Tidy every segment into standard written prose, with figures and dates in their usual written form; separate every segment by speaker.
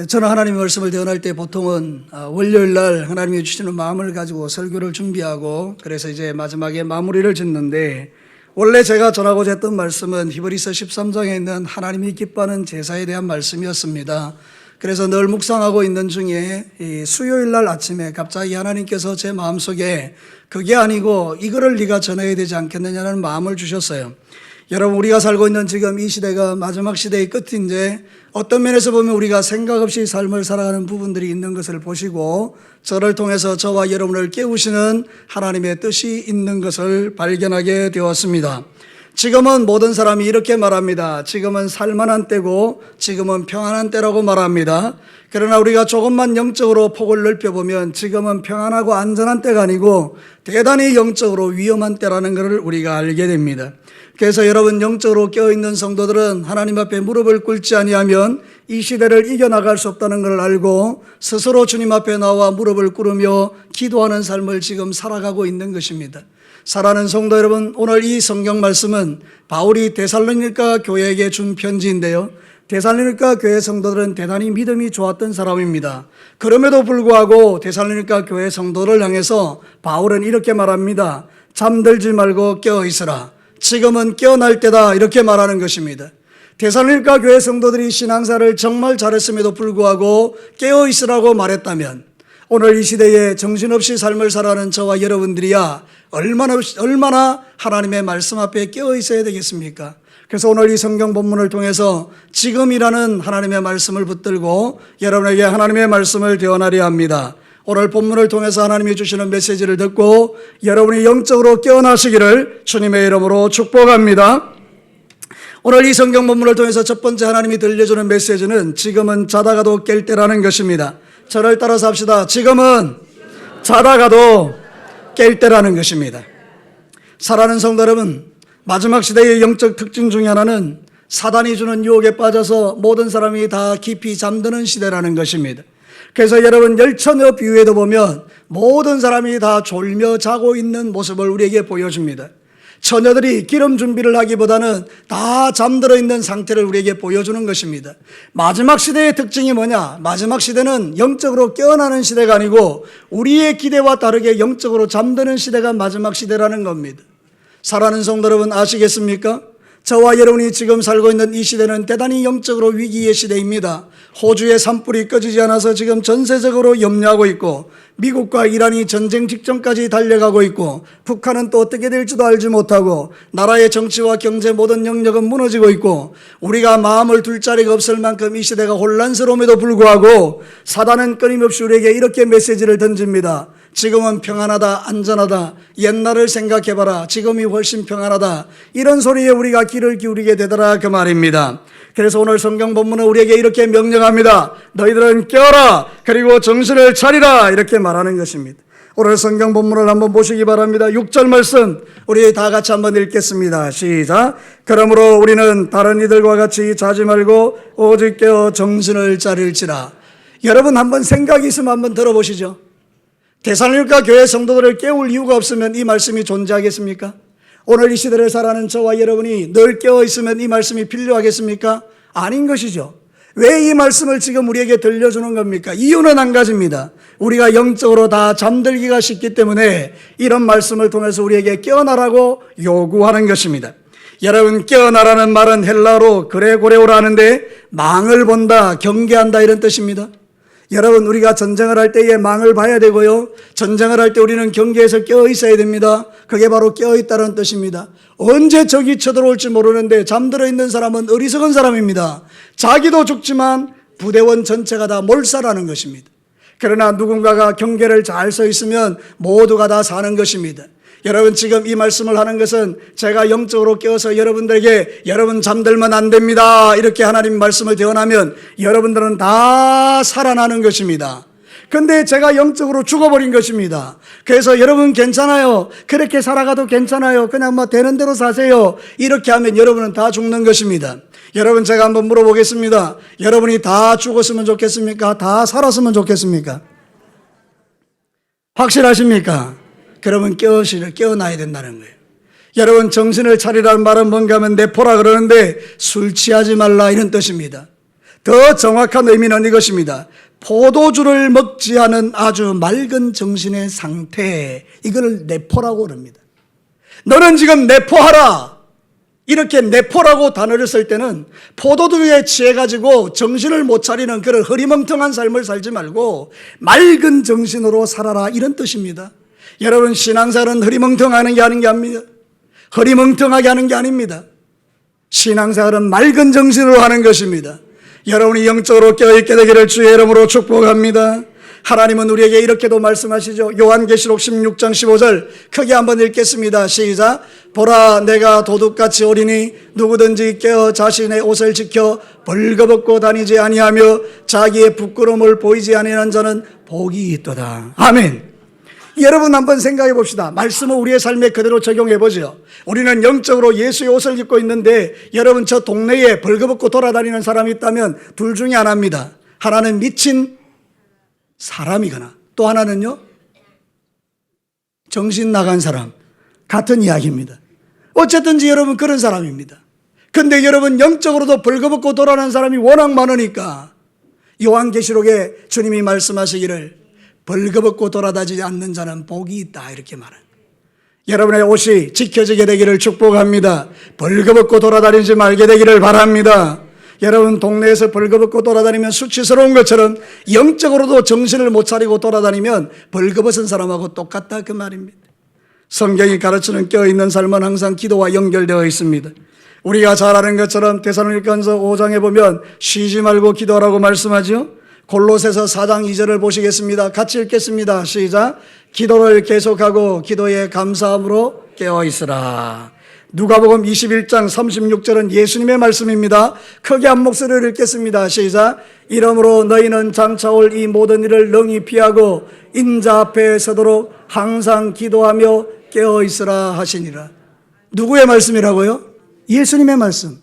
Speaker 1: 저는 하나님의 말씀을 대언할 때 보통은 월요일 날 하나님이 주시는 마음을 가지고 설교를 준비하고 그래서 이제 마지막에 마무리를 짓는데, 원래 제가 전하고자 했던 말씀은 히브리서 13장에 있는 하나님이 기뻐하는 제사에 대한 말씀이었습니다. 그래서 늘 묵상하고 있는 중에 이 수요일 날 아침에 갑자기 하나님께서 제 마음속에 그게 아니고 이거를 네가 전해야 되지 않겠느냐는 마음을 주셨어요. 여러분, 우리가 살고 있는 지금 이 시대가 마지막 시대의 끝인데 어떤 면에서 보면 우리가 생각 없이 삶을 살아가는 부분들이 있는 것을 보시고 저를 통해서 저와 여러분을 깨우시는 하나님의 뜻이 있는 것을 발견하게 되었습니다. 지금은 모든 사람이 이렇게 말합니다. 지금은 살만한 때고 지금은 평안한 때라고 말합니다. 그러나 우리가 조금만 영적으로 폭을 넓혀보면 지금은 평안하고 안전한 때가 아니고 대단히 영적으로 위험한 때라는 것을 우리가 알게 됩니다. 그래서 여러분, 영적으로 깨어있는 성도들은 하나님 앞에 무릎을 꿇지 아니하면 이 시대를 이겨나갈 수 없다는 걸 알고 스스로 주님 앞에 나와 무릎을 꿇으며 기도하는 삶을 지금 살아가고 있는 것입니다. 사랑하는 성도 여러분, 오늘 이 성경 말씀은 바울이 데살로니가 교회에게 준 편지인데요, 데살로니가 교회 성도들은 대단히 믿음이 좋았던 사람입니다. 그럼에도 불구하고 데살로니가 교회 성도를 향해서 바울은 이렇게 말합니다. 잠들지 말고 깨어 있으라. 지금은 깨어날 때다, 이렇게 말하는 것입니다. 데살로니가 교회 성도들이 신앙사를 정말 잘했음에도 불구하고 깨어 있으라고 말했다면 오늘 이 시대에 정신없이 삶을 살아가는 저와 여러분들이야 얼마나 하나님의 말씀 앞에 깨어 있어야 되겠습니까? 그래서 오늘 이 성경 본문을 통해서 지금이라는 하나님의 말씀을 붙들고 여러분에게 하나님의 말씀을 대언하려 합니다. 오늘 본문을 통해서 하나님이 주시는 메시지를 듣고 여러분이 영적으로 깨어나시기를 주님의 이름으로 축복합니다. 오늘 이 성경 본문을 통해서 첫 번째 하나님이 들려주는 메시지는 지금은 자다가도 깰 때라는 것입니다. 저를 따라서 합시다. 지금은 자다가도 깰 때라는 것입니다. 사랑하는 성도 여러분, 마지막 시대의 영적 특징 중에 하나는 사단이 주는 유혹에 빠져서 모든 사람이 다 깊이 잠드는 시대라는 것입니다. 그래서 여러분, 열처녀 비유에도 보면 모든 사람이 다 졸며 자고 있는 모습을 우리에게 보여줍니다. 처녀들이 기름 준비를 하기보다는 다 잠들어 있는 상태를 우리에게 보여주는 것입니다. 마지막 시대의 특징이 뭐냐? 마지막 시대는 영적으로 깨어나는 시대가 아니고 우리의 기대와 다르게 영적으로 잠드는 시대가 마지막 시대라는 겁니다. 사랑하는 성도 여러분, 아시겠습니까? 저와 여러분이 지금 살고 있는 이 시대는 대단히 영적으로 위기의 시대입니다. 호주의 산불이 꺼지지 않아서 지금 전 세적으로 염려하고 있고, 미국과 이란이 전쟁 직전까지 달려가고 있고, 북한은 또 어떻게 될지도 알지 못하고, 나라의 정치와 경제 모든 영역은 무너지고 있고, 우리가 마음을 둘 자리가 없을 만큼 이 시대가 혼란스러움에도 불구하고 사단은 끊임없이 우리에게 이렇게 메시지를 던집니다. 지금은 평안하다, 안전하다, 옛날을 생각해봐라, 지금이 훨씬 평안하다, 이런 소리에 우리가 귀를 기울이게 되더라, 그 말입니다. 그래서 오늘 성경 본문은 우리에게 이렇게 명령합니다. 너희들은 깨어라, 그리고 정신을 차리라, 이렇게 말하는 것입니다. 오늘 성경 본문을 한번 보시기 바랍니다. 6절 말씀 우리 다 같이 한번 읽겠습니다. 시작. 그러므로 우리는 다른 이들과 같이 자지 말고 오직 깨어 정신을 차릴지라. 여러분, 한번 생각이 있으면 한번 들어보시죠. 데살로니가 교회 성도들을 깨울 이유가 없으면 이 말씀이 존재하겠습니까? 오늘 이 시대를 살아가는 저와 여러분이 늘 깨어 있으면 이 말씀이 필요하겠습니까? 아닌 것이죠. 왜 이 말씀을 지금 우리에게 들려주는 겁니까? 이유는 한 가지입니다. 우리가 영적으로 다 잠들기가 쉽기 때문에 이런 말씀을 통해서 우리에게 깨어나라고 요구하는 것입니다. 여러분, 깨어나라는 말은 헬라어로 그레고레오라는데 망을 본다, 경계한다, 이런 뜻입니다. 여러분, 우리가 전쟁을 할 때에 망을 봐야 되고요, 전쟁을 할 때 우리는 경계에서 깨어 있어야 됩니다. 그게 바로 깨어 있다는 뜻입니다. 언제 적이 쳐들어올지 모르는데 잠들어 있는 사람은 어리석은 사람입니다. 자기도 죽지만 부대원 전체가 다 몰살하는 것입니다. 그러나 누군가가 경계를 잘 서 있으면 모두가 다 사는 것입니다. 여러분, 지금 이 말씀을 하는 것은 제가 영적으로 깨어서 여러분들에게 여러분 잠들면 안 됩니다, 이렇게 하나님 말씀을 대언하면 여러분들은 다 살아나는 것입니다. 근데 제가 영적으로 죽어버린 것입니다. 그래서 여러분 괜찮아요, 그렇게 살아가도 괜찮아요, 그냥 뭐 되는 대로 사세요, 이렇게 하면 여러분은 다 죽는 것입니다. 여러분, 제가 한번 물어보겠습니다. 여러분이 다 죽었으면 좋겠습니까? 다 살았으면 좋겠습니까? 확실하십니까? 그러면 깨어나야 된다는 거예요. 여러분, 정신을 차리라는 말은 뭔가 하면 내포라 그러는데 술 취하지 말라, 이런 뜻입니다. 더 정확한 의미는 이것입니다. 포도주를 먹지 않은 아주 맑은 정신의 상태, 이걸 내포라고 그럽니다. 너는 지금 내포하라. 이렇게 내포라고 단어를 쓸 때는 포도주에 취해가지고 정신을 못 차리는 그런 흐리멍텅한 삶을 살지 말고 맑은 정신으로 살아라, 이런 뜻입니다. 여러분, 신앙생활은 흐리멍텅하는 게 아닙니다. 흐리멍텅하게 하는 게 아닙니다. 신앙생활은 맑은 정신으로 하는 것입니다. 여러분이 영적으로 깨어있게 되기를 주의 이름으로 축복합니다. 하나님은 우리에게 이렇게도 말씀하시죠. 요한계시록 16장 15절 크게 한번 읽겠습니다. 시작. 보라, 내가 도둑같이 오리니 누구든지 깨어 자신의 옷을 지켜 벌거벗고 다니지 아니하며 자기의 부끄러움을 보이지 아니하는 자는 복이 있도다. 아멘. 여러분, 한번 생각해 봅시다. 말씀을 우리의 삶에 그대로 적용해 보죠. 우리는 영적으로 예수의 옷을 입고 있는데, 여러분, 저 동네에 벌거벗고 돌아다니는 사람이 있다면 둘 중에 하나입니다. 하나는 미친 사람이거나, 또 하나는요, 정신 나간 사람. 같은 이야기입니다. 어쨌든지 여러분, 그런 사람입니다. 근데 여러분, 영적으로도 벌거벗고 돌아다니는 사람이 워낙 많으니까 요한계시록에 주님이 말씀하시기를 벌거벗고 돌아다니지 않는 자는 복이 있다, 이렇게 말합니다. 여러분의 옷이 지켜지게 되기를 축복합니다. 벌거벗고 돌아다니지 말게 되기를 바랍니다. 여러분, 동네에서 벌거벗고 돌아다니면 수치스러운 것처럼 영적으로도 정신을 못 차리고 돌아다니면 벌거벗은 사람하고 똑같다, 그 말입니다. 성경이 가르치는 깨어있는 삶은 항상 기도와 연결되어 있습니다. 우리가 잘 아는 것처럼 데살로니가서 5장에 보면 쉬지 말고 기도하라고 말씀하죠. 골로새서 4장 2절을 보시겠습니다. 같이 읽겠습니다. 시작. 기도를 계속하고 기도에 감사함으로 깨어있으라. 누가복음 21장 36절은 예수님의 말씀입니다. 크게 한 목소리를 읽겠습니다. 시작. 이러므로 너희는 장차 올 이 모든 일을 능히 피하고 인자 앞에 서도록 항상 기도하며 깨어있으라 하시니라. 누구의 말씀이라고요? 예수님의 말씀.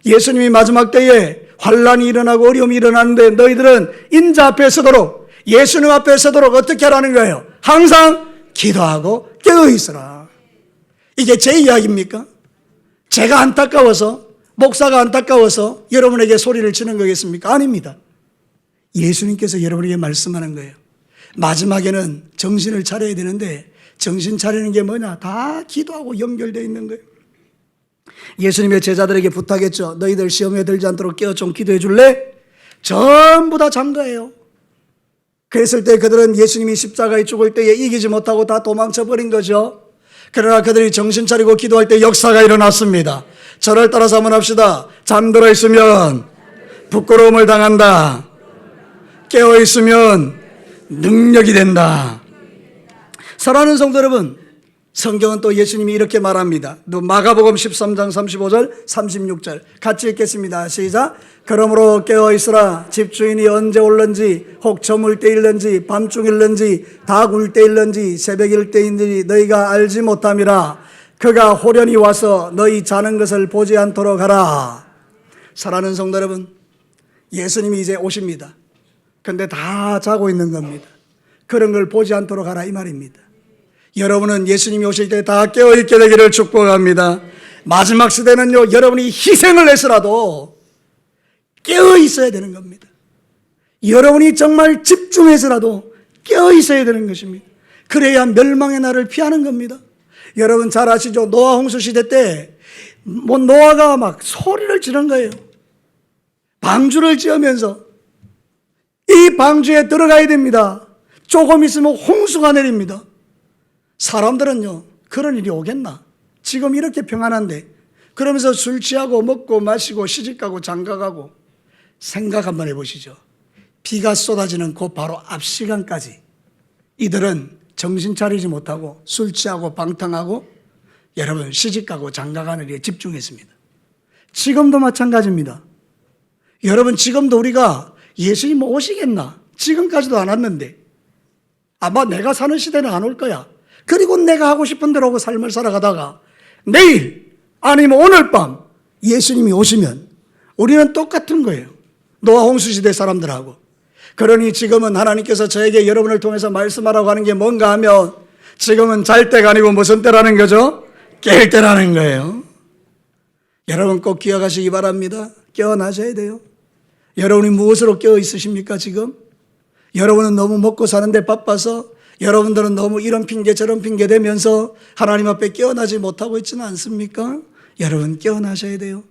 Speaker 1: 예수님이 마지막 때에 환란이 일어나고 어려움이 일어나는데 너희들은 인자 앞에 서도록, 예수님 앞에 서도록 어떻게 하라는 거예요? 항상 기도하고 깨어있으라. 이게 제 이야기입니까? 제가 안타까워서, 목사가 안타까워서 여러분에게 소리를 치는 거겠습니까? 아닙니다. 예수님께서 여러분에게 말씀하는 거예요. 마지막에는 정신을 차려야 되는데, 정신 차리는 게 뭐냐? 다 기도하고 연결되어 있는 거예요. 예수님의 제자들에게 부탁했죠. 너희들 시험에 들지 않도록 깨어 좀 기도해 줄래? 전부 다 장가해요. 그랬을 때 그들은 예수님이 십자가에 죽을 때에 이기지 못하고 다 도망쳐 버린 거죠. 그러나 그들이 정신 차리고 기도할 때 역사가 일어났습니다. 저를 따라서 한번 합시다. 잠들어 있으면 부끄러움을 당한다. 깨어 있으면 능력이 된다. 사랑하는 성도 여러분, 성경은 또 예수님이 이렇게 말합니다. 또 마가복음 13장 35절 36절 같이 읽겠습니다. 시작. 그러므로 깨어있으라. 집주인이 언제 올는지, 혹 저물 때일는지, 밤중일는지, 닭울 때일는지, 새벽일 때인지 너희가 알지 못함이라. 그가 호련히 와서 너희 자는 것을 보지 않도록 하라. 사랑하는 성도 여러분, 예수님이 이제 오십니다. 근데 다 자고 있는 겁니다. 그런 걸 보지 않도록 하라, 이 말입니다. 여러분은 예수님이 오실 때 다 깨어있게 되기를 축복합니다. 마지막 시대는요, 여러분이 희생을 해서라도 깨어있어야 되는 겁니다. 여러분이 정말 집중해서라도 깨어있어야 되는 것입니다. 그래야 멸망의 날을 피하는 겁니다. 여러분 잘 아시죠? 노아 홍수 시대 때 노아가 막 소리를 지른 거예요. 방주를 지으면서 이 방주에 들어가야 됩니다. 조금 있으면 홍수가 내립니다. 사람들은요, 그런 일이 오겠나? 지금 이렇게 평안한데, 그러면서 술 취하고 먹고 마시고 시집가고 장가가고. 생각 한번 해보시죠. 비가 쏟아지는 그 바로 앞 시간까지 이들은 정신 차리지 못하고 술 취하고 방탕하고 여러분 시집가고 장가가는 일에 집중했습니다. 지금도 마찬가지입니다. 여러분, 지금도 우리가 예수님 오시겠나? 지금까지도 안 왔는데 아마 내가 사는 시대는 안 올 거야. 그리고 내가 하고 싶은 대로 하고 삶을 살아가다가 내일 아니면 오늘 밤 예수님이 오시면 우리는 똑같은 거예요. 노아 홍수 시대 사람들하고. 그러니 지금은 하나님께서 저에게 여러분을 통해서 말씀하라고 하는 게 뭔가 하면 지금은 잘 때가 아니고 무슨 때라는 거죠? 깰 때라는 거예요. 여러분 꼭 기억하시기 바랍니다. 깨어나셔야 돼요. 여러분이 무엇으로 깨어 있으십니까 지금? 여러분은 너무 먹고 사는데 바빠서, 여러분들은 너무 이런 핑계 저런 핑계 대면서 하나님 앞에 깨어나지 못하고 있지는 않습니까? 여러분 깨어나셔야 돼요.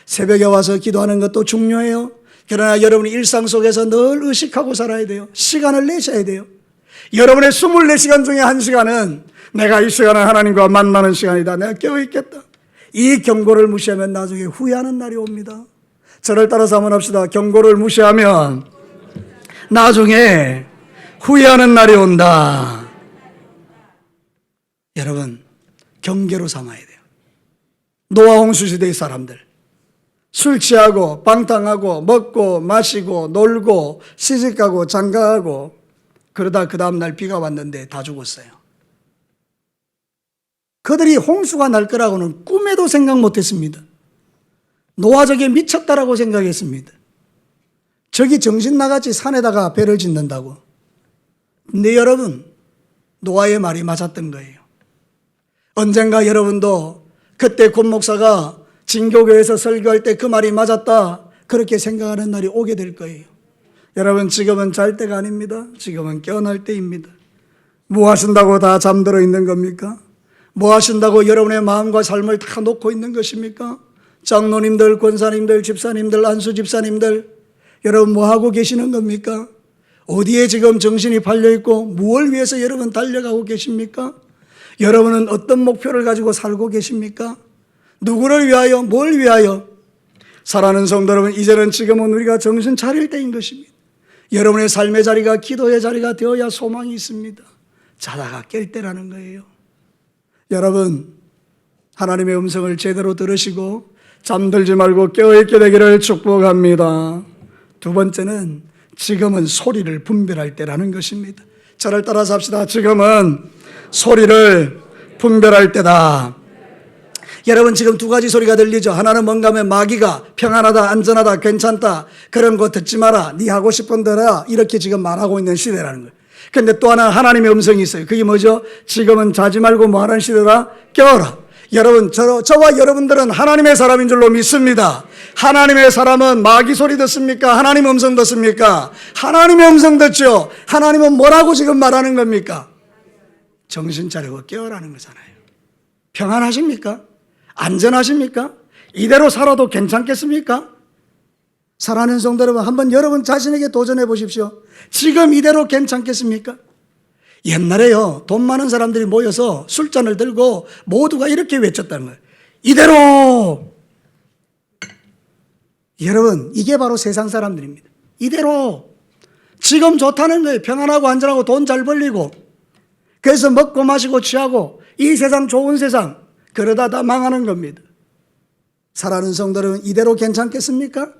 Speaker 1: 새벽에 와서 기도하는 것도 중요해요. 그러나 여러분이 일상 속에서 늘 의식하고 살아야 돼요. 시간을 내셔야 돼요. 여러분의 24시간 중에 1시간은 내가 이 시간은 하나님과 만나는 시간이다. 내가 깨어있겠다. 이 경고를 무시하면 나중에 후회하는 날이 옵니다. 저를 따라서 한번 합시다. 경고를 무시하면 나중에 후회하는 날이 온다. 여러분, 경계로 삼아야 돼요. 노아 홍수 시대의 사람들, 술 취하고 방탕하고 먹고 마시고 놀고 시집가고 장가가고 그러다 그 다음날 비가 왔는데 다 죽었어요. 그들이 홍수가 날 거라고는 꿈에도 생각 못했습니다. 노아 저게 미쳤다라고 생각했습니다. 저기 정신 나같이 산에다가 배를 짓는다고. 근데 여러분, 노아의 말이 맞았던 거예요. 언젠가 여러분도 그때 권 목사가 진교교에서 설교할 때 그 말이 맞았다, 그렇게 생각하는 날이 오게 될 거예요. 여러분, 지금은 잘 때가 아닙니다. 지금은 깨어날 때입니다. 뭐 하신다고 다 잠들어 있는 겁니까? 뭐 하신다고 여러분의 마음과 삶을 다 놓고 있는 것입니까? 장로님들, 권사님들, 집사님들, 안수 집사님들, 여러분 뭐 하고 계시는 겁니까? 어디에 지금 정신이 팔려있고 무엇을 위해서 여러분 달려가고 계십니까? 여러분은 어떤 목표를 가지고 살고 계십니까? 누구를 위하여, 뭘 위하여? 사랑하는 성도 여러분, 이제는 지금은 우리가 정신 차릴 때인 것입니다. 여러분의 삶의 자리가 기도의 자리가 되어야 소망이 있습니다. 자다가 깰 때라는 거예요. 여러분, 하나님의 음성을 제대로 들으시고 잠들지 말고 깨어있게 되기를 축복합니다. 두 번째는 지금은 소리를 분별할 때라는 것입니다. 저를 따라서 합시다. 지금은 소리를 분별할 때다. 여러분, 지금 두 가지 소리가 들리죠. 하나는 뭔가 하면 마귀가 평안하다, 안전하다, 괜찮다, 그런 거 듣지 마라, 네 하고 싶은 대로 해라, 이렇게 지금 말하고 있는 시대라는 거예요. 그런데 또 하나 하나님의 음성이 있어요. 그게 뭐죠? 지금은 자지 말고 뭐 하는 시대다? 깨어라. 여러분, 저와 여러분들은 하나님의 사람인 줄로 믿습니다. 하나님의 사람은 마귀 소리 듣습니까? 하나님의 음성 듣습니까? 하나님의 음성 듣죠. 하나님은 뭐라고 지금 말하는 겁니까? 정신 차리고 깨어라는 거잖아요. 평안하십니까? 안전하십니까? 이대로 살아도 괜찮겠습니까? 사랑하는 성도 여러분, 한번 여러분 자신에게 도전해 보십시오. 지금 이대로 괜찮겠습니까? 옛날에요, 돈 많은 사람들이 모여서 술잔을 들고 모두가 이렇게 외쳤다는 거예요. 이대로! 여러분, 이게 바로 세상 사람들입니다. 이대로! 지금 좋다는 거예요. 평안하고 안전하고 돈 잘 벌리고, 그래서 먹고 마시고 취하고 이 세상 좋은 세상, 그러다 다 망하는 겁니다. 사랑하는 성도 여러분, 이대로 괜찮겠습니까?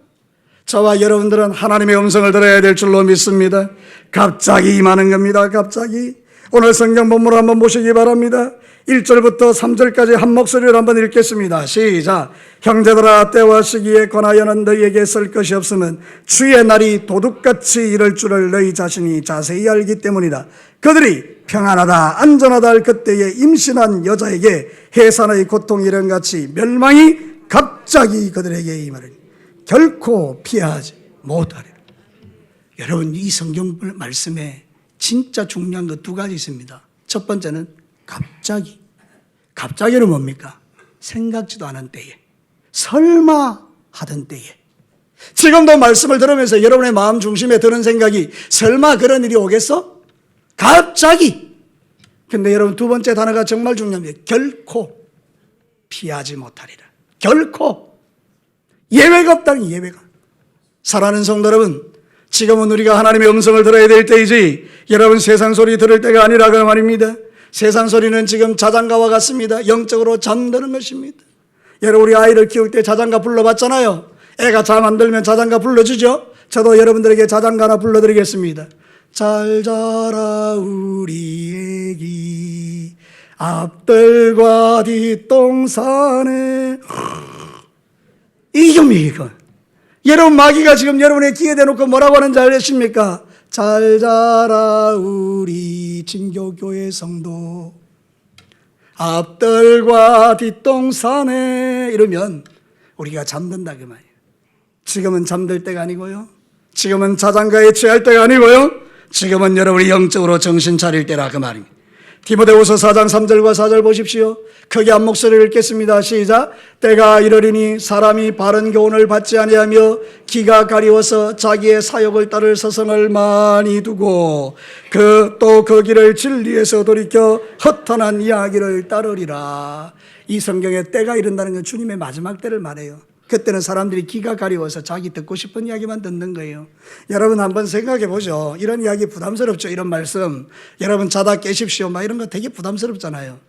Speaker 1: 저와 여러분들은 하나님의 음성을 들어야 될 줄로 믿습니다. 갑자기 임하는 겁니다. 갑자기. 오늘 성경 본문을 한번 보시기 바랍니다. 1절부터 3절까지 한 목소리로 한번 읽겠습니다. 시작. 형제들아, 때와 시기에 권하여는 너희에게 쓸 것이 없으면 주의 날이 도둑같이 이럴 줄을 너희 자신이 자세히 알기 때문이다. 그들이 평안하다 안전하다 할 그때에 임신한 여자에게 해산의 고통 이런같이 멸망이 갑자기 그들에게 임하리니 결코 피하지 못하리라. 여러분, 이 성경 말씀에 진짜 중요한 거 두 가지 있습니다. 첫 번째는 갑자기. 갑자기는 뭡니까? 생각지도 않은 때에, 설마 하던 때에. 지금도 말씀을 들으면서 여러분의 마음 중심에 드는 생각이 설마 그런 일이 오겠어? 갑자기. 근데 여러분, 두 번째 단어가 정말 중요합니다. 결코 피하지 못하리라. 결코. 예외가 없다는 예외가. 사랑하는 성도 여러분, 지금은 우리가 하나님의 음성을 들어야 될 때이지 여러분 세상 소리 들을 때가 아니라 그 말입니다. 세상 소리는 지금 자장가와 같습니다. 영적으로 잠드는 것입니다. 여러분, 우리 아이를 키울 때 자장가 불러봤잖아요. 애가 잠 안 들면 자장가 불러주죠. 저도 여러분들에게 자장가 하나 불러드리겠습니다. 잘 자라 우리 애기 앞들과 뒷동산에. 이겁니까? 여러분, 마귀가 지금 여러분의 귀에 대놓고 뭐라고 하는지 아십니까? 잘 자라 우리 진교교회 성도 앞들과 뒷동산에, 이러면 우리가 잠든다 그 말이에요. 지금은 잠들 때가 아니고요, 지금은 자장가에 취할 때가 아니고요. 지금은 여러분이 영적으로 정신 차릴 때라 그 말입니다. 디모데후서 4장 3절과 4절 보십시오. 크게 한 목소리를 읽겠습니다. 시작. 때가 이르리니 사람이 바른 교훈을 받지 아니하며 기가 가리워서 자기의 사욕을 따를 서성을 많이 두고 또 그 길을 진리에서 돌이켜 허탄한 이야기를 따르리라. 이 성경에 때가 이른다는 건 주님의 마지막 때를 말해요. 그때는 사람들이 기가 가리워서 자기 듣고 싶은 이야기만 듣는 거예요. 여러분 한번 생각해 보죠. 이런 이야기 부담스럽죠. 이런 말씀. 여러분 자다 깨십시오. 막 이런 거 되게 부담스럽잖아요.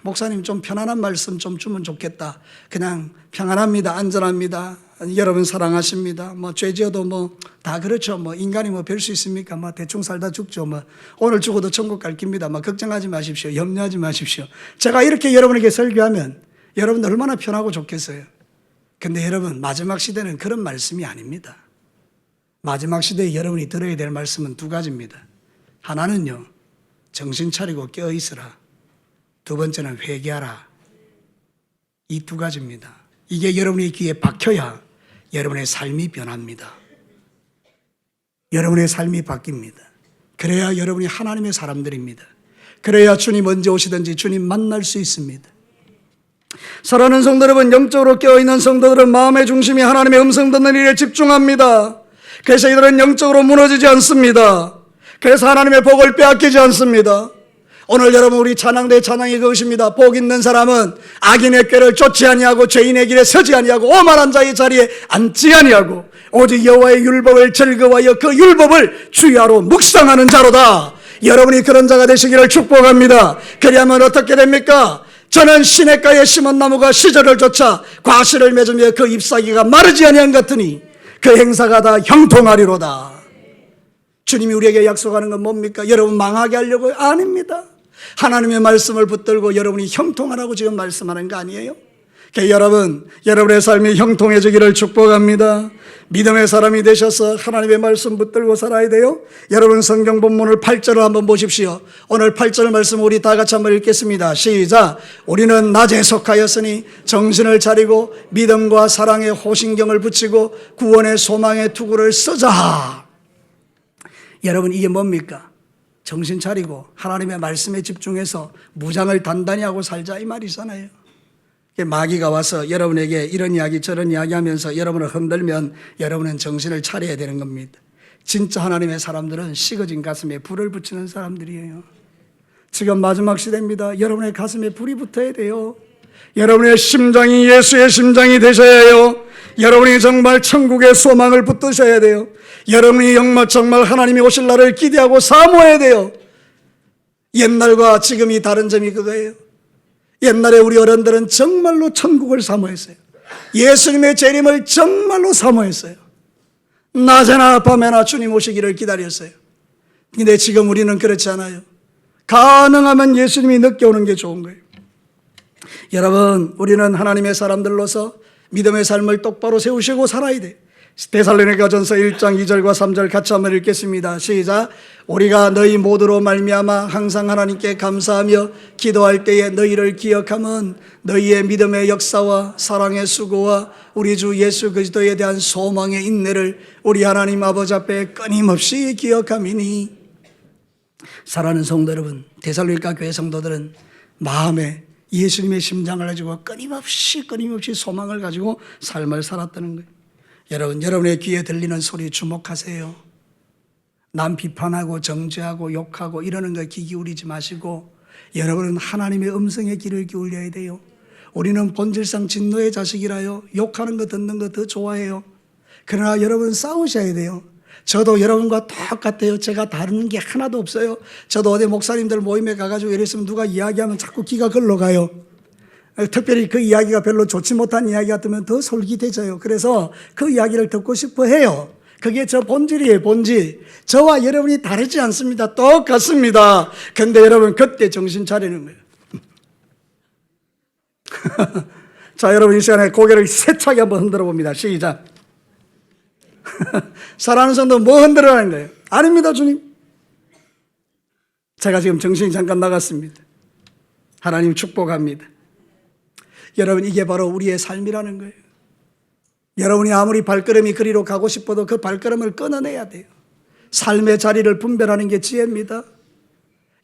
Speaker 1: 목사님 좀 편안한 말씀 좀 주면 좋겠다. 그냥 평안합니다. 안전합니다. 여러분 사랑하십니다. 죄 지어도 다 그렇죠. 인간이 별 수 있습니까? 대충 살다 죽죠. 오늘 죽어도 천국 갈 깁니다. 걱정하지 마십시오. 염려하지 마십시오. 제가 이렇게 여러분에게 설교하면 여러분들 얼마나 편하고 좋겠어요. 근데 여러분 마지막 시대는 그런 말씀이 아닙니다. 마지막 시대에 여러분이 들어야 될 말씀은 두 가지입니다. 하나는요, 정신 차리고 깨어 있으라. 두 번째는 회개하라. 이 두 가지입니다. 이게 여러분의 귀에 박혀야 여러분의 삶이 변합니다. 여러분의 삶이 바뀝니다. 그래야 여러분이 하나님의 사람들입니다. 그래야 주님 언제 오시든지 주님 만날 수 있습니다. 사랑하는 성도 여러분, 영적으로 깨어있는 성도들은 마음의 중심이 하나님의 음성 듣는 일에 집중합니다. 그래서 이들은 영적으로 무너지지 않습니다. 그래서 하나님의 복을 빼앗기지 않습니다. 오늘 여러분 우리 찬양대 찬양이 그것입니다. 복 있는 사람은 악인의 꾀를 쫓지 아니하고 죄인의 길에 서지 아니하고 오만한 자의 자리에 앉지 아니하고 오직 여호와의 율법을 즐거워하여 그 율법을 주야로 묵상하는 자로다. 여러분이 그런 자가 되시기를 축복합니다. 그리하면 어떻게 됩니까? 저는 시냇가에 심은 나무가 시절을 쫓아 과실을 맺으며 그 잎사귀가 마르지 아니한 같으니 그 행사가 다 형통하리로다. 주님이 우리에게 약속하는 건 뭡니까? 여러분 망하게 하려고요? 아닙니다. 하나님의 말씀을 붙들고 여러분이 형통하라고 지금 말씀하는 거 아니에요? 여러분의 삶이 형통해지기를 축복합니다. 믿음의 사람이 되셔서 하나님의 말씀 붙들고 살아야 돼요. 여러분 성경 본문을 8절을 한번 보십시오. 오늘 8절 말씀 우리 다 같이 한번 읽겠습니다. 시작. 우리는 낮에 속하였으니 정신을 차리고 믿음과 사랑의 호신경을 붙이고 구원의 소망의 투구를 쓰자. 여러분 이게 뭡니까? 정신 차리고 하나님의 말씀에 집중해서 무장을 단단히 하고 살자 이 말이잖아요. 마귀가 와서 여러분에게 이런 이야기 저런 이야기 하면서 여러분을 흔들면 여러분은 정신을 차려야 되는 겁니다. 진짜 하나님의 사람들은 식어진 가슴에 불을 붙이는 사람들이에요. 지금 마지막 시대입니다. 여러분의 가슴에 불이 붙어야 돼요. 여러분의 심장이 예수의 심장이 되셔야 해요. 여러분이 정말 천국의 소망을 붙드셔야 돼요. 여러분이 정말 하나님이 오실 날을 기대하고 사모해야 돼요. 옛날과 지금이 다른 점이 그거예요. 옛날에 우리 어른들은 정말로 천국을 사모했어요. 예수님의 재림을 정말로 사모했어요. 낮에나 밤에나 주님 오시기를 기다렸어요. 근데 지금 우리는 그렇지 않아요. 가능하면 예수님이 늦게 오는 게 좋은 거예요. 여러분 우리는 하나님의 사람들로서 믿음의 삶을 똑바로 세우시고 살아야 돼요. 데살로니가전서 1장 2절과 3절 같이 한번 읽겠습니다. 시작. 우리가 너희 모두로 말미암아 항상 하나님께 감사하며 기도할 때에 너희를 기억하면 너희의 믿음의 역사와 사랑의 수고와 우리 주 예수 그리스도에 대한 소망의 인내를 우리 하나님 아버지 앞에 끊임없이 기억함이니. 사랑하는 성도 여러분, 데살로니가 교회 성도들은 마음에 예수님의 심장을 가지고 끊임없이 소망을 가지고 삶을 살았다는 거예요. 여러분의 귀에 들리는 소리 주목하세요. 남 비판하고 정죄하고 욕하고 이러는 거 귀 기울이지 마시고 여러분은 하나님의 음성에 귀를 기울여야 돼요. 우리는 본질상 진노의 자식이라요. 욕하는 거 듣는 거 더 좋아해요. 그러나 여러분 싸우셔야 돼요. 저도 여러분과 똑같아요. 제가 다루는 게 하나도 없어요. 저도 어디 목사님들 모임에 가가지고 이랬으면 누가 이야기하면 자꾸 귀가 글러 가요. 특별히 그 이야기가 별로 좋지 못한 이야기 같으면 더 솔깃해져요. 그래서 그 이야기를 듣고 싶어 해요. 그게 저 본질이에요, 본질. 저와 여러분이 다르지 않습니다. 똑같습니다. 근데 여러분 그때 정신 차리는 거예요. 자, 여러분 이 시간에 고개를 세차게 한번 흔들어 봅니다. 시작. 사랑하는 성도 뭐 흔들어라는 거예요? 아닙니다, 주님. 제가 지금 정신이 잠깐 나갔습니다. 하나님 축복합니다. 여러분 이게 바로 우리의 삶이라는 거예요. 여러분이 아무리 발걸음이 그리로 가고 싶어도 그 발걸음을 끊어내야 돼요. 삶의 자리를 분별하는 게 지혜입니다.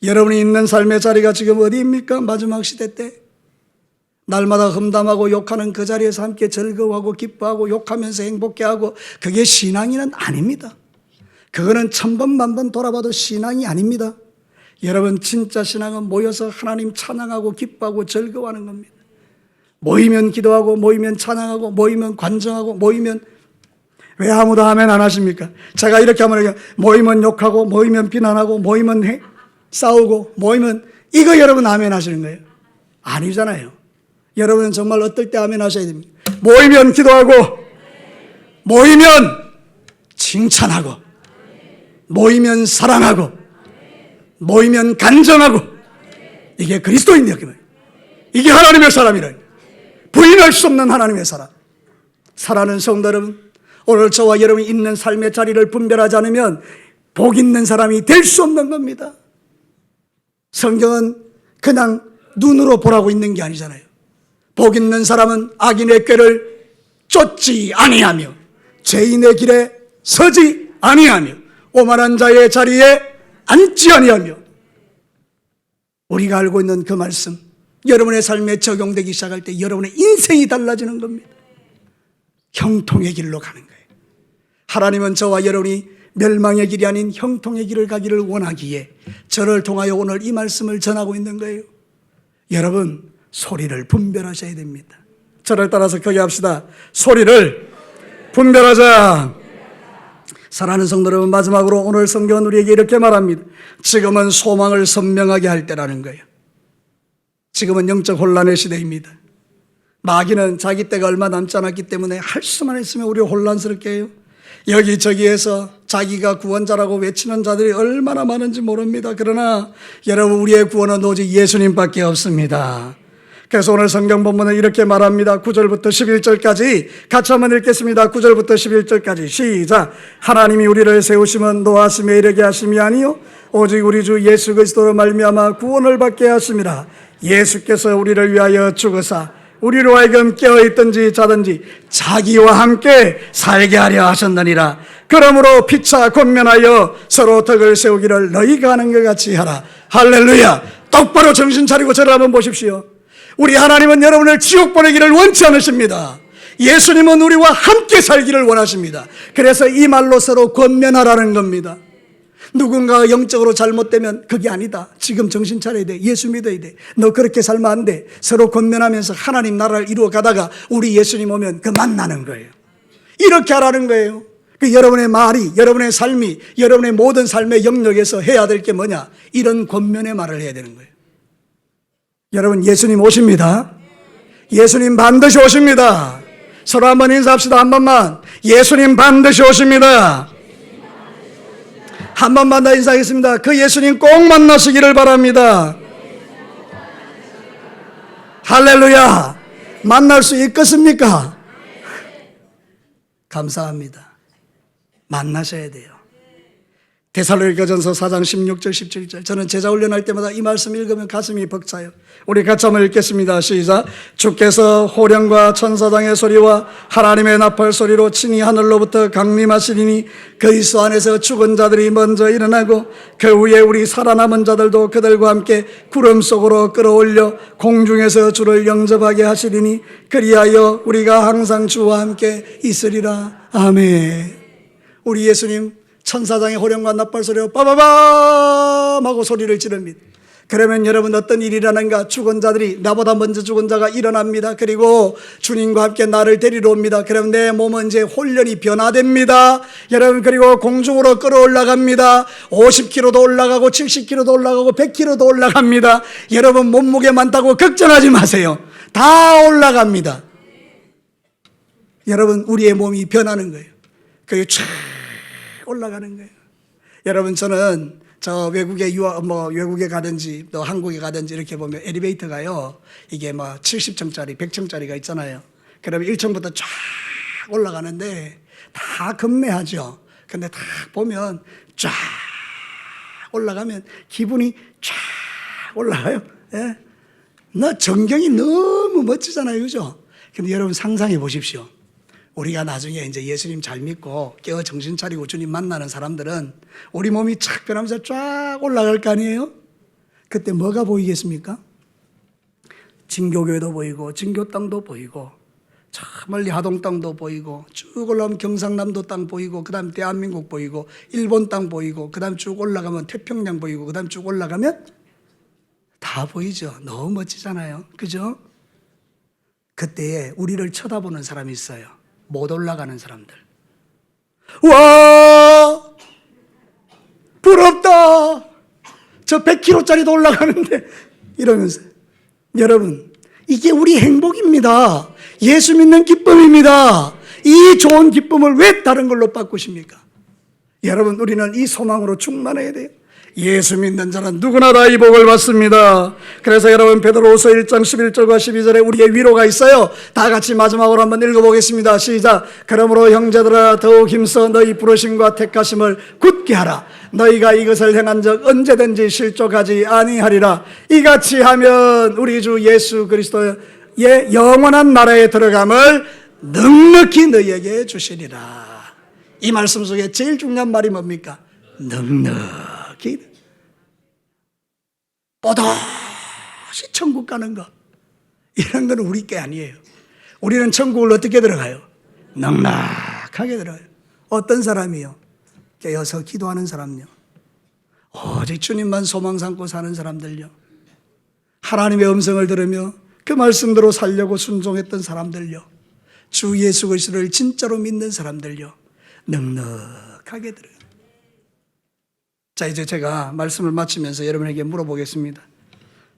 Speaker 1: 여러분이 있는 삶의 자리가 지금 어디입니까? 마지막 시대 때 날마다 험담하고 욕하는 그 자리에서 함께 즐거워하고 기뻐하고 욕하면서 행복해하고, 그게 신앙이는 아닙니다. 그거는 천번 만번 돌아봐도 신앙이 아닙니다. 여러분, 진짜 신앙은 모여서 하나님 찬양하고 기뻐하고 즐거워하는 겁니다. 모이면 기도하고, 모이면 찬양하고, 모이면 관정하고, 모이면, 왜 아무도 아멘 안 하십니까? 제가 이렇게 하면 모이면 욕하고, 모이면 비난하고, 모이면 싸우고, 모이면, 이거 여러분 아멘 하시는 거예요? 아니잖아요. 여러분은 정말 어떨 때 아멘 하셔야 됩니다. 모이면 기도하고, 모이면 칭찬하고, 모이면 사랑하고, 모이면 간정하고, 이게 그리스도인이야. 이게 하나님의 사람이라. 부인할 수 없는 하나님의 사람. 사랑하는 성도 여러분, 오늘 저와 여러분이 있는 삶의 자리를 분별하지 않으면 복 있는 사람이 될 수 없는 겁니다. 성경은 그냥 눈으로 보라고 있는 게 아니잖아요. 복 있는 사람은 악인의 꾀를 쫓지 아니하며 죄인의 길에 서지 아니하며 오만한 자의 자리에 앉지 아니하며. 우리가 알고 있는 그 말씀, 여러분의 삶에 적용되기 시작할 때 여러분의 인생이 달라지는 겁니다. 형통의 길로 가는 거예요. 하나님은 저와 여러분이 멸망의 길이 아닌 형통의 길을 가기를 원하기에 저를 통하여 오늘 이 말씀을 전하고 있는 거예요. 여러분, 소리를 분별하셔야 됩니다. 저를 따라서 거기 합시다. 소리를 분별하자. 사랑하는 성도 여러분, 마지막으로 오늘 성경은 우리에게 이렇게 말합니다. 지금은 소망을 선명하게 할 때라는 거예요. 지금은 영적 혼란의 시대입니다. 마귀는 자기 때가 얼마 남지 않았기 때문에 할 수만 있으면 우리를 혼란스럽게 해요. 여기저기에서 자기가 구원자라고 외치는 자들이 얼마나 많은지 모릅니다. 그러나 여러분, 우리의 구원은 오직 예수님밖에 없습니다. 그래서 오늘 성경 본문은 이렇게 말합니다. 9절부터 11절까지 같이 한번 읽겠습니다. 9절부터 11절까지 시작. 하나님이 우리를 세우심은 노하심에 이르게 하심이 아니요 오직 우리 주 예수 그리스도로 말미암아 구원을 받게 하심이라. 예수께서 우리를 위하여 죽으사 우리로 하여금 깨어있든지 자든지 자기와 함께 살게 하려 하셨느니라. 그러므로 피차 권면하여 서로 덕을 세우기를 너희가 하는 것 같이 하라. 할렐루야. 똑바로 정신 차리고 저를 한번 보십시오. 우리 하나님은 여러분을 지옥 보내기를 원치 않으십니다. 예수님은 우리와 함께 살기를 원하십니다. 그래서 이 말로 서로 권면하라는 겁니다. 누군가가 영적으로 잘못되면 그게 아니다. 지금 정신 차려야 돼. 예수 믿어야 돼. 너 그렇게 살면 안 돼. 서로 권면하면서 하나님 나라를 이루어 가다가 우리 예수님 오면 그 만나는 거예요. 이렇게 하라는 거예요. 그 여러분의 말이, 여러분의 삶이, 여러분의 모든 삶의 영역에서 해야 될 게 뭐냐? 이런 권면의 말을 해야 되는 거예요. 여러분, 예수님 오십니다. 예수님 반드시 오십니다. 서로 한번 인사합시다. 한 번만. 예수님 반드시 오십니다. 한 번만 더 인사하겠습니다. 그 예수님 꼭 만나시기를 바랍니다. 할렐루야. 만날 수 있겠습니까? 감사합니다. 만나셔야 돼요. 데살로니가전서 4장 16절 17절. 저는 제자 훈련할 때마다 이 말씀 읽으면 가슴이 벅차요. 우리 같이 한번 읽겠습니다. 시작. 주께서 호령과 천사장의 소리와 하나님의 나팔 소리로 친히 하늘로부터 강림하시리니 그리스도 안에서 죽은 자들이 먼저 일어나고 그 후에 우리 살아남은 자들도 그들과 함께 구름 속으로 끌어올려 공중에서 주를 영접하게 하시리니 그리하여 우리가 항상 주와 함께 있으리라. 아멘. 우리 예수님 천사장의 호령과 나팔 소리로 빠바밤 하고 소리를 지릅니다. 그러면 여러분 어떤 일이 일어나는가? 죽은 자들이, 나보다 먼저 죽은 자가 일어납니다. 그리고 주님과 함께 나를 데리러 옵니다. 그러면 내 몸은 이제 혼련이 변화됩니다. 여러분, 그리고 공중으로 끌어올라갑니다. 50kg도 올라가고 70kg도 올라가고 100kg도 올라갑니다. 여러분, 몸무게 많다고 걱정하지 마세요. 다 올라갑니다. 여러분, 우리의 몸이 변하는 거예요. 그게 쫙 올라가는 거예요. 여러분, 저는 저 외국에 외국에 가든지 또 한국에 가든지 이렇게 보면 엘리베이터가요, 이게 70층짜리 100층짜리가 있잖아요. 그러면 1층부터 쫙 올라가는데 다 겁내하죠. 근데 딱 보면 쫙 올라가면 기분이 쫙 올라가요. 예? 전경이 너무 멋지잖아요. 그죠? 근데 여러분 상상해 보십시오. 우리가 나중에 이제 예수님 잘 믿고 깨어 정신 차리고 주님 만나는 사람들은 우리 몸이 착 변하면서 쫙 올라갈 거 아니에요? 그때 뭐가 보이겠습니까? 진교교회도 보이고 진교 땅도 보이고 저 멀리 하동 땅도 보이고 쭉 올라가면 경상남도 땅 보이고 그 다음 대한민국 보이고 일본 땅 보이고 그 다음 쭉 올라가면 태평양 보이고 그 다음 쭉 올라가면 다 보이죠. 너무 멋지잖아요. 그죠? 그때에 우리를 쳐다보는 사람이 있어요. 못 올라가는 사람들. 와, 부럽다. 저 100km짜리도 올라가는데 이러면서. 여러분, 이게 우리 행복입니다. 예수 믿는 기쁨입니다. 이 좋은 기쁨을 왜 다른 걸로 바꾸십니까? 여러분, 우리는 이 소망으로 충만해야 돼요. 예수 믿는 자는 누구나 다 이 복을 받습니다. 그래서 여러분, 베드로후서 1장 11절과 12절에 우리의 위로가 있어요. 다 같이 마지막으로 한번 읽어보겠습니다. 시작. 그러므로 형제들아 더욱 힘써 너희 부르심과 택하심을 굳게 하라. 너희가 이것을 행한 적 언제든지 실족하지 아니하리라. 이같이 하면 우리 주 예수 그리스도의 영원한 나라에 들어감을 넉넉히 너희에게 주시리라. 이 말씀 속에 제일 중요한 말이 뭡니까? 넉넉히. 뽀듯이 천국 가는 거, 이런 건 우리 게 아니에요. 우리는 천국을 어떻게 들어가요? 넉넉하게 들어가요. 어떤 사람이요? 깨어서 기도하는 사람요. 오직 주님만 소망 삼고 사는 사람들요. 하나님의 음성을 들으며 그 말씀대로 살려고 순종했던 사람들요. 주 예수 그리스도를 진짜로 믿는 사람들요. 넉넉하게 들어요. 자, 이제 제가 말씀을 마치면서 여러분에게 물어보겠습니다.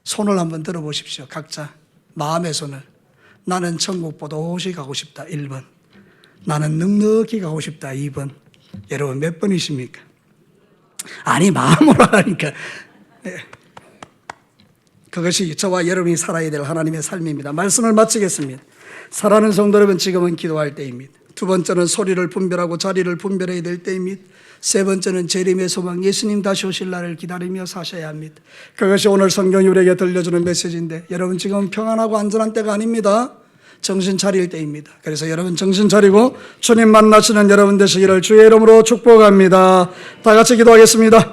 Speaker 1: 손을 한번 들어보십시오. 각자 마음의 손을. 나는 천국 보도시 가고 싶다. 1번. 나는 넉넉히 가고 싶다. 2번. 여러분 몇 번이십니까? 아니, 마음으로 하라니까. 네. 그것이 저와 여러분이 살아야 될 하나님의 삶입니다. 말씀을 마치겠습니다. 사랑하는 성도 여러분, 지금은 기도할 때입니다. 두 번째는 소리를 분별하고 자리를 분별해야 될 때입니다. 세 번째는 재림의 소망, 예수님 다시 오실 날을 기다리며 사셔야 합니다. 그것이 오늘 성경이 우리에게 들려주는 메시지인데, 여러분 지금 평안하고 안전한 때가 아닙니다. 정신 차릴 때입니다. 그래서 여러분 정신 차리고 주님 만나시는 여러분 되시기를 주의 이름으로 축복합니다. 다 같이 기도하겠습니다.